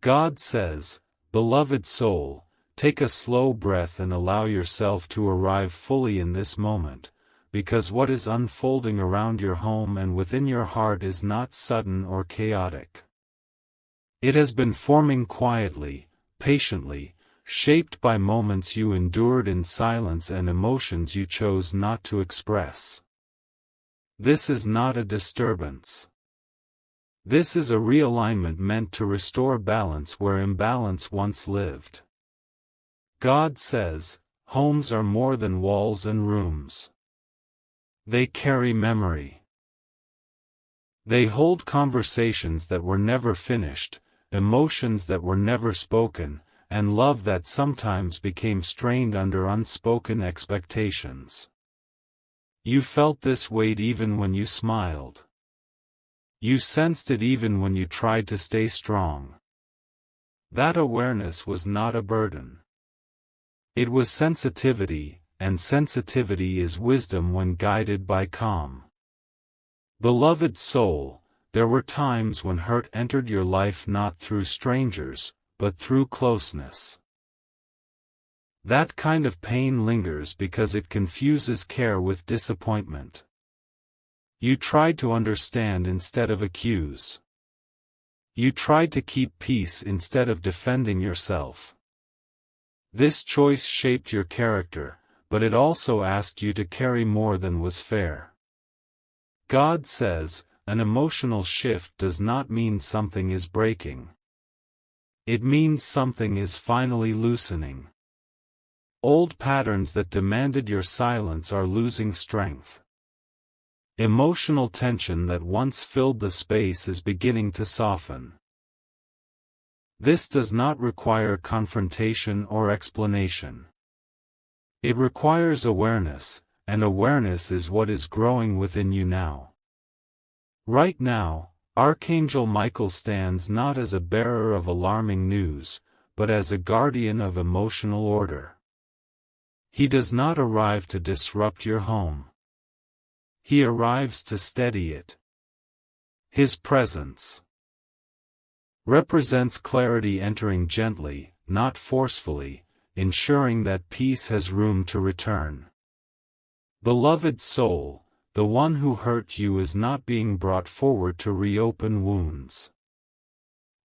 God says, beloved soul, take a slow breath and allow yourself to arrive fully in this moment, because what is unfolding around your home and within your heart is not sudden or chaotic. It has been forming quietly, patiently, shaped by moments you endured in silence and emotions you chose not to express. This is not a disturbance. This is a realignment meant to restore balance where imbalance once lived. God says, homes are more than walls and rooms. They carry memory. They hold conversations that were never finished, emotions that were never spoken, and love that sometimes became strained under unspoken expectations. You felt this weight even when you smiled. You sensed it even when you tried to stay strong. That awareness was not a burden. It was sensitivity, and sensitivity is wisdom when guided by calm. Beloved soul, there were times when hurt entered your life not through strangers, but through closeness. That kind of pain lingers because it confuses care with disappointment. You tried to understand instead of accuse. You tried to keep peace instead of defending yourself. This choice shaped your character, but it also asked you to carry more than was fair. God says, an emotional shift does not mean something is breaking. It means something is finally loosening. Old patterns that demanded your silence are losing strength. Emotional tension that once filled the space is beginning to soften. This does not require confrontation or explanation. It requires awareness, and awareness is what is growing within you now. Right now, Archangel Michael stands not as a bearer of alarming news, but as a guardian of emotional order. He does not arrive to disrupt your home. He arrives to steady it. His presence represents clarity entering gently, not forcefully, ensuring that peace has room to return. Beloved soul, the one who hurt you is not being brought forward to reopen wounds.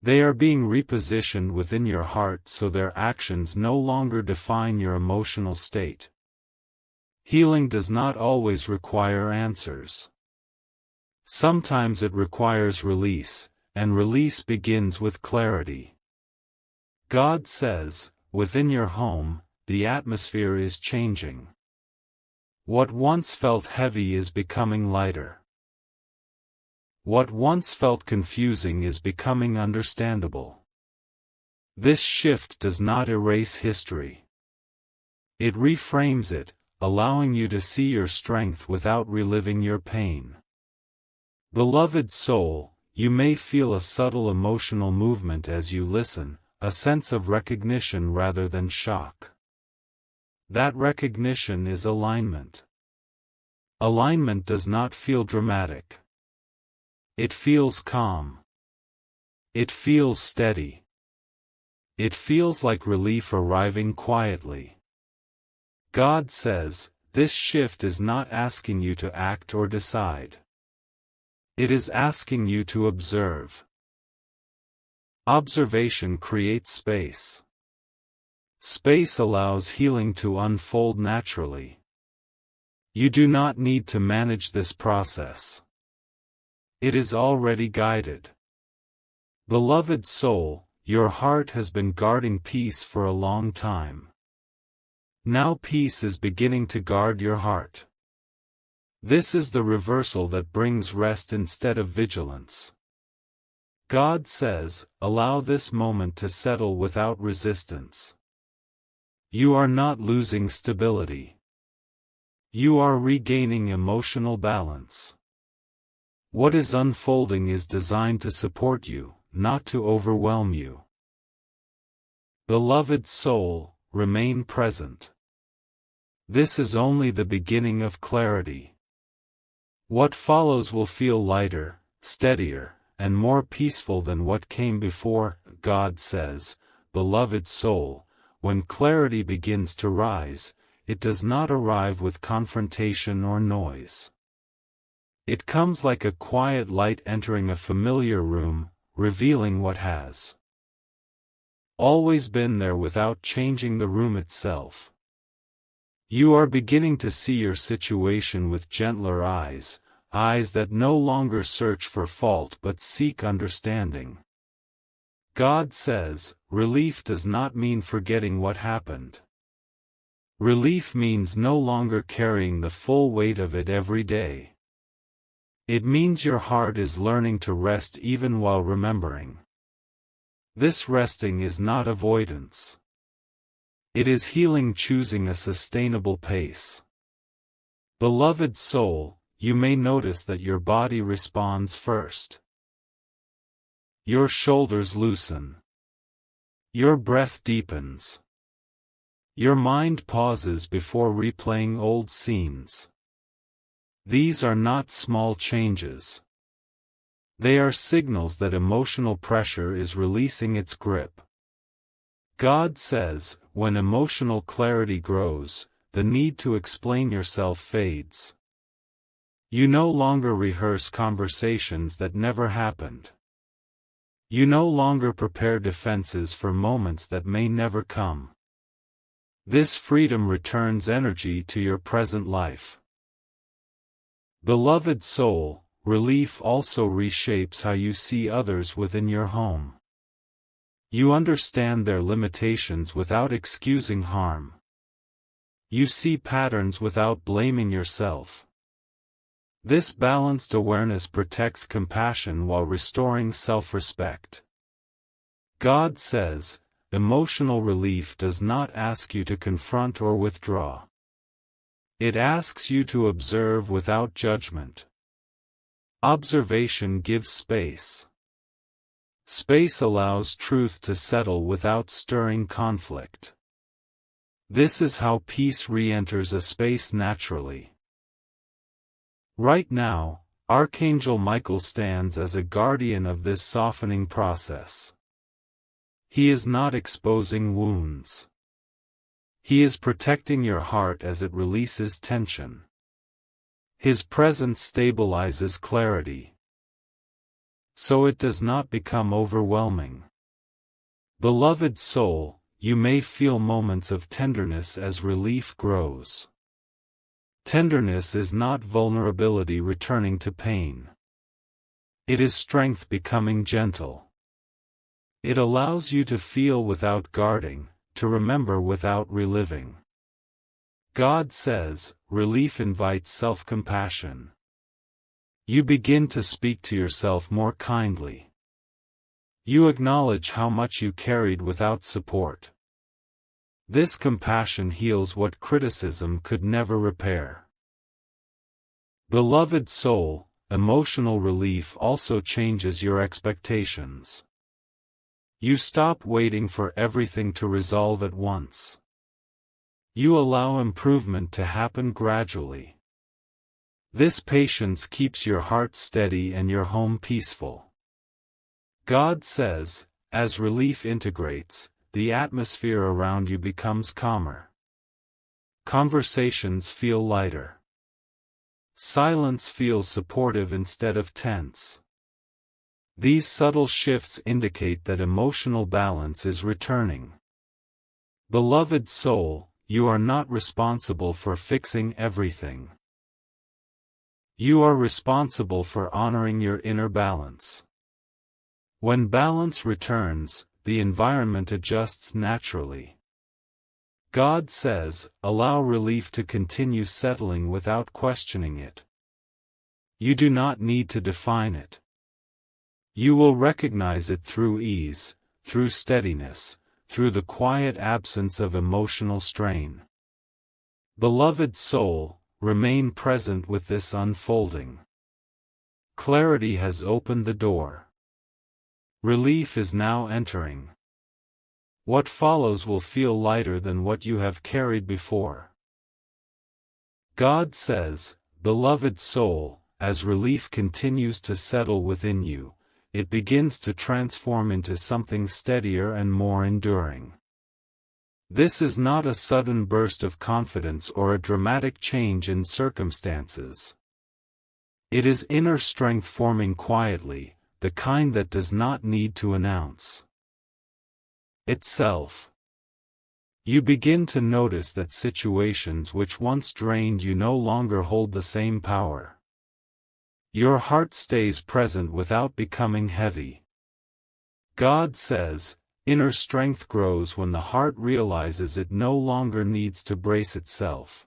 They are being repositioned within your heart so their actions no longer define your emotional state. Healing does not always require answers. Sometimes it requires release, and release begins with clarity. God says, within your home, the atmosphere is changing. What once felt heavy is becoming lighter. What once felt confusing is becoming understandable. This shift does not erase history. It reframes it, allowing you to see your strength without reliving your pain. Beloved soul, you may feel a subtle emotional movement as you listen, a sense of recognition rather than shock. That recognition is alignment. Alignment does not feel dramatic. It feels calm. It feels steady. It feels like relief arriving quietly. God says, this shift is not asking you to act or decide. It is asking you to observe. Observation creates space. Space allows healing to unfold naturally. You do not need to manage this process. It is already guided. Beloved soul, your heart has been guarding peace for a long time. Now peace is beginning to guard your heart. This is the reversal that brings rest instead of vigilance. God says, allow this moment to settle without resistance. You are not losing stability. You are regaining emotional balance. What is unfolding is designed to support you, not to overwhelm you. Beloved soul, remain present. This is only the beginning of clarity. What follows will feel lighter, steadier, and more peaceful than what came before. God says, beloved soul, when clarity begins to rise, it does not arrive with confrontation or noise. It comes like a quiet light entering a familiar room, revealing what has always been there without changing the room itself. You are beginning to see your situation with gentler eyes, eyes that no longer search for fault but seek understanding. God says, relief does not mean forgetting what happened. Relief means no longer carrying the full weight of it every day. It means your heart is learning to rest even while remembering. This resting is not avoidance. It is healing, choosing a sustainable pace. Beloved soul, you may notice that your body responds first. Your shoulders loosen. Your breath deepens. Your mind pauses before replaying old scenes. These are not small changes. They are signals that emotional pressure is releasing its grip. God says, when emotional clarity grows, the need to explain yourself fades. You no longer rehearse conversations that never happened. You no longer prepare defenses for moments that may never come. This freedom returns energy to your present life. Beloved soul, relief also reshapes how you see others within your home. You understand their limitations without excusing harm. You see patterns without blaming yourself. This balanced awareness protects compassion while restoring self-respect. God says, emotional relief does not ask you to confront or withdraw. It asks you to observe without judgment. Observation gives space. Space allows truth to settle without stirring conflict. This is how peace re-enters a space naturally. Right now, Archangel Michael stands as a guardian of this softening process. He is not exposing wounds. He is protecting your heart as it releases tension. His presence stabilizes clarity, so it does not become overwhelming. Beloved soul, you may feel moments of tenderness as relief grows. Tenderness is not vulnerability returning to pain. It is strength becoming gentle. It allows you to feel without guarding, to remember without reliving. God says, relief invites self-compassion. You begin to speak to yourself more kindly. You acknowledge how much you carried without support. This compassion heals what criticism could never repair. Beloved soul, emotional relief also changes your expectations. You stop waiting for everything to resolve at once. You allow improvement to happen gradually. This patience keeps your heart steady and your home peaceful. God says, as relief integrates, the atmosphere around you becomes calmer. Conversations feel lighter. Silence feels supportive instead of tense. These subtle shifts indicate that emotional balance is returning. Beloved soul, you are not responsible for fixing everything. You are responsible for honoring your inner balance. When balance returns, the environment adjusts naturally. God says, allow relief to continue settling without questioning it. You do not need to define it. You will recognize it through ease, through steadiness, through the quiet absence of emotional strain. Beloved soul, remain present with this unfolding. Clarity has opened the door. Relief is now entering. What follows will feel lighter than what you have carried before. God says, beloved soul, as relief continues to settle within you, it begins to transform into something steadier and more enduring. This is not a sudden burst of confidence or a dramatic change in circumstances. It is inner strength forming quietly, the kind that does not need to announce itself. You begin to notice that situations which once drained you no longer hold the same power. Your heart stays present without becoming heavy. God says, inner strength grows when the heart realizes it no longer needs to brace itself.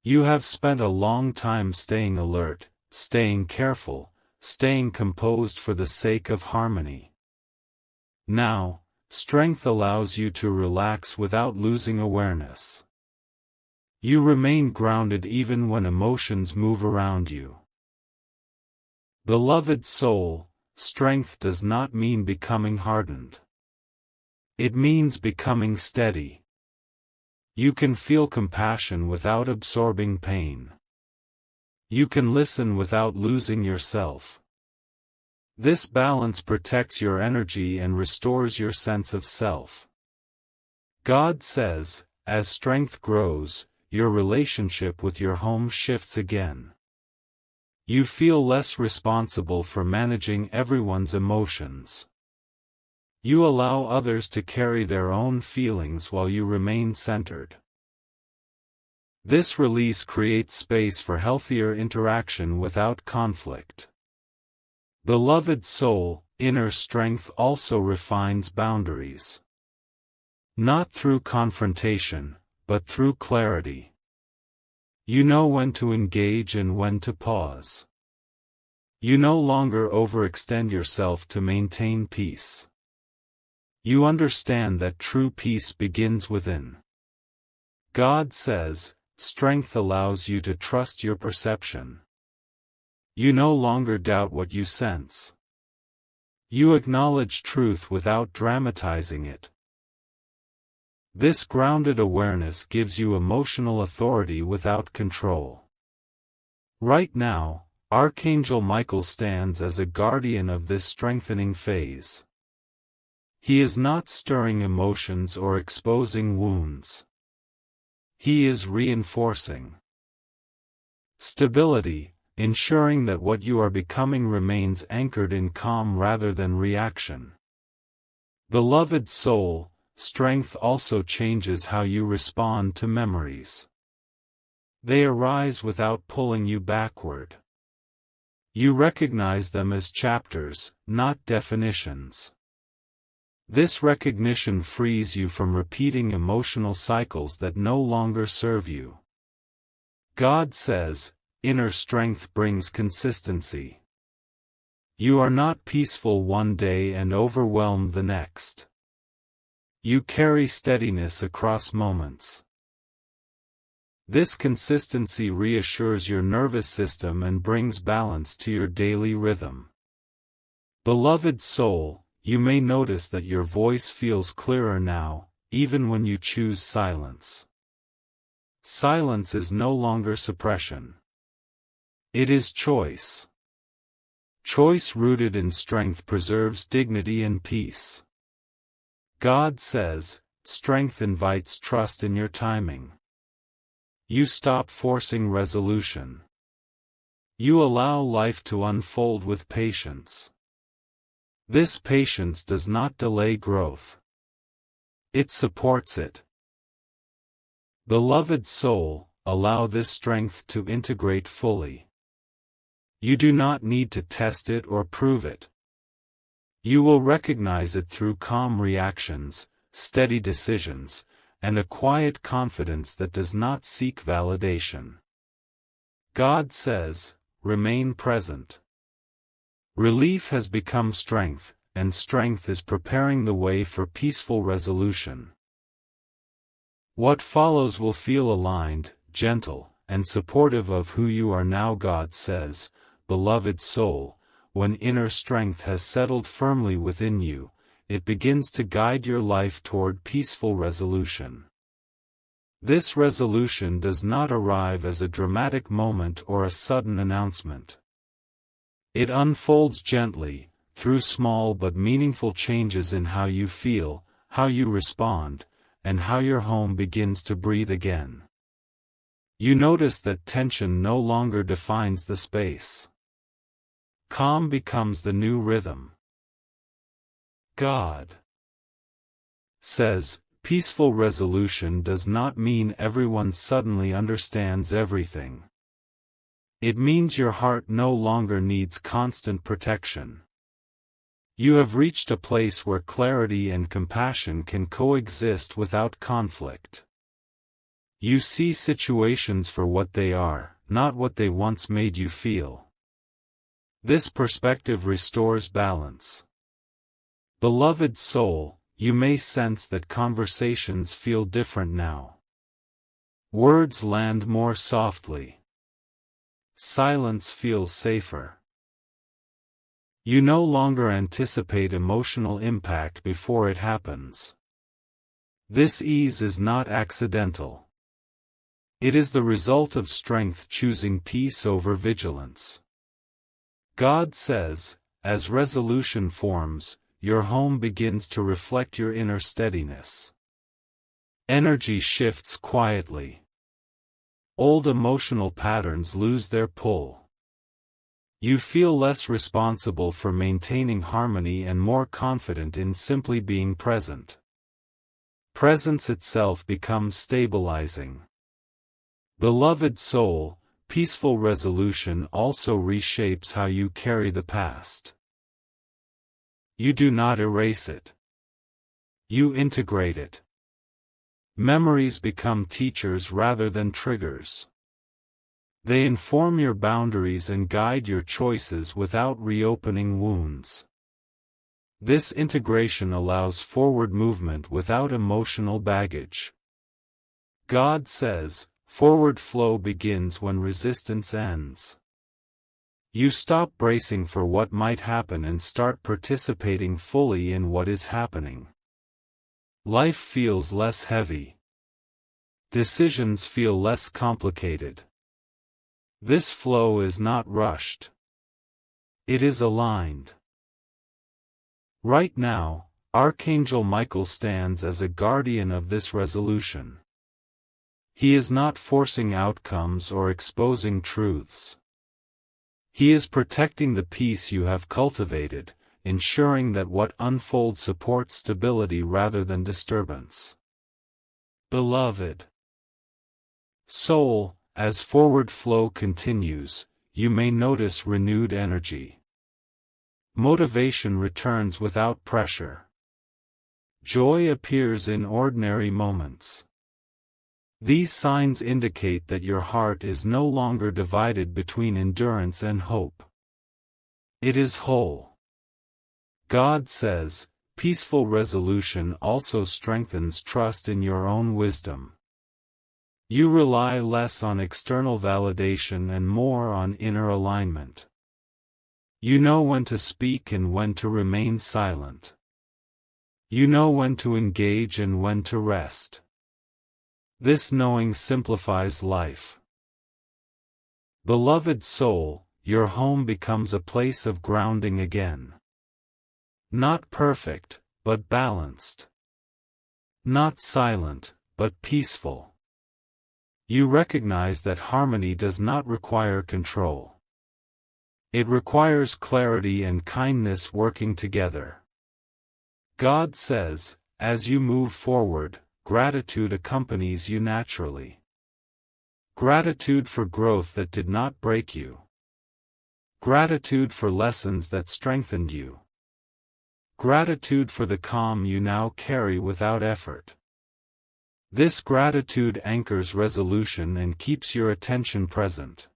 You have spent a long time staying alert, staying careful, staying composed for the sake of harmony. Now, strength allows you to relax without losing awareness. You remain grounded even when emotions move around you. Beloved soul, strength does not mean becoming hardened. It means becoming steady. You can feel compassion without absorbing pain. You can listen without losing yourself. This balance protects your energy and restores your sense of self. God says, as strength grows, your relationship with your home shifts again. You feel less responsible for managing everyone's emotions. You allow others to carry their own feelings while you remain centered. This release creates space for healthier interaction without conflict. Beloved soul, inner strength also refines boundaries. Not through confrontation, but through clarity. You know when to engage and when to pause. You no longer overextend yourself to maintain peace. You understand that true peace begins within. God says, strength allows you to trust your perception. You no longer doubt what you sense. You acknowledge truth without dramatizing it. This grounded awareness gives you emotional authority without control. Right now, Archangel Michael stands as a guardian of this strengthening phase. He is not stirring emotions or exposing wounds. He is reinforcing stability, ensuring that what you are becoming remains anchored in calm rather than reaction. Beloved soul, strength also changes how you respond to memories. They arise without pulling you backward. You recognize them as chapters, not definitions. This recognition frees you from repeating emotional cycles that no longer serve you. God says, inner strength brings consistency. You are not peaceful one day and overwhelmed the next. You carry steadiness across moments. This consistency reassures your nervous system and brings balance to your daily rhythm. Beloved soul, you may notice that your voice feels clearer now, even when you choose silence. Silence is no longer suppression. It is choice. Choice rooted in strength preserves dignity and peace. God says, strength invites trust in your timing. You stop forcing resolution. You allow life to unfold with patience. This patience does not delay growth. It supports it. Beloved soul, allow this strength to integrate fully. You do not need to test it or prove it. You will recognize it through calm reactions, steady decisions, and a quiet confidence that does not seek validation. God says, remain present. Relief has become strength, and strength is preparing the way for peaceful resolution. What follows will feel aligned, gentle, and supportive of who you are now. God says, beloved soul, when inner strength has settled firmly within you, it begins to guide your life toward peaceful resolution. This resolution does not arrive as a dramatic moment or a sudden announcement. It unfolds gently, through small but meaningful changes in how you feel, how you respond, and how your home begins to breathe again. You notice that tension no longer defines the space. Calm becomes the new rhythm. God says, peaceful resolution does not mean everyone suddenly understands everything. It means your heart no longer needs constant protection. You have reached a place where clarity and compassion can coexist without conflict. You see situations for what they are, not what they once made you feel. This perspective restores balance. Beloved soul, you may sense that conversations feel different now. Words land more softly. Silence feels safer. You no longer anticipate emotional impact before it happens. This ease is not accidental. It is the result of strength choosing peace over vigilance. God says, as resolution forms, your home begins to reflect your inner steadiness. Energy shifts quietly. Old emotional patterns lose their pull. You feel less responsible for maintaining harmony and more confident in simply being present. Presence itself becomes stabilizing. Beloved soul, peaceful resolution also reshapes how you carry the past. You do not erase it. You integrate it. Memories become teachers rather than triggers. They inform your boundaries and guide your choices without reopening wounds. This integration allows forward movement without emotional baggage. God says, forward flow begins when resistance ends. You stop bracing for what might happen and start participating fully in what is happening. Life feels less heavy. Decisions feel less complicated. This flow is not rushed. It is aligned. Right now, Archangel Michael stands as a guardian of this resolution. He is not forcing outcomes or exposing truths. He is protecting the peace you have cultivated, ensuring that what unfolds supports stability rather than disturbance. Beloved soul, as forward flow continues, you may notice renewed energy. Motivation returns without pressure. Joy appears in ordinary moments. These signs indicate that your heart is no longer divided between endurance and hope. It is whole. God says, peaceful resolution also strengthens trust in your own wisdom. You rely less on external validation and more on inner alignment. You know when to speak and when to remain silent. You know when to engage and when to rest. This knowing simplifies life. Beloved soul, your home becomes a place of grounding again. Not perfect, but balanced. Not silent, but peaceful. You recognize that harmony does not require control. It requires clarity and kindness working together. God says, as you move forward, gratitude accompanies you naturally. Gratitude for growth that did not break you. Gratitude for lessons that strengthened you. Gratitude for the calm you now carry without effort. This gratitude anchors resolution and keeps your attention present.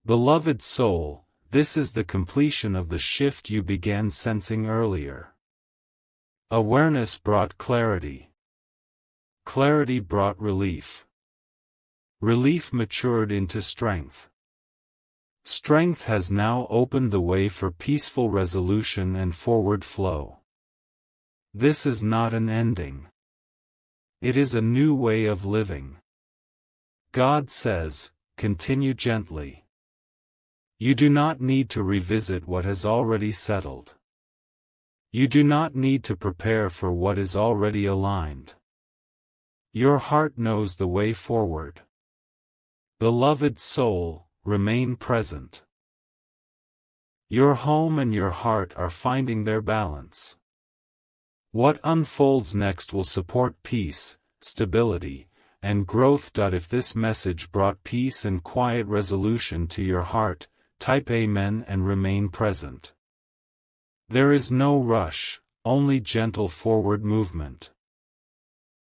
Beloved soul, this is the completion of the shift you began sensing earlier. Awareness brought clarity. Clarity brought relief. Relief matured into strength. Strength has now opened the way for peaceful resolution and forward flow. This is not an ending. It is a new way of living. God says, continue gently. You do not need to revisit what has already settled. You do not need to prepare for what is already aligned. Your heart knows the way forward. Beloved soul, remain present. Your home and your heart are finding their balance. What unfolds next will support peace, stability, and growth. If this message brought peace and quiet resolution to your heart, type Amen and remain present. There is no rush, only gentle forward movement.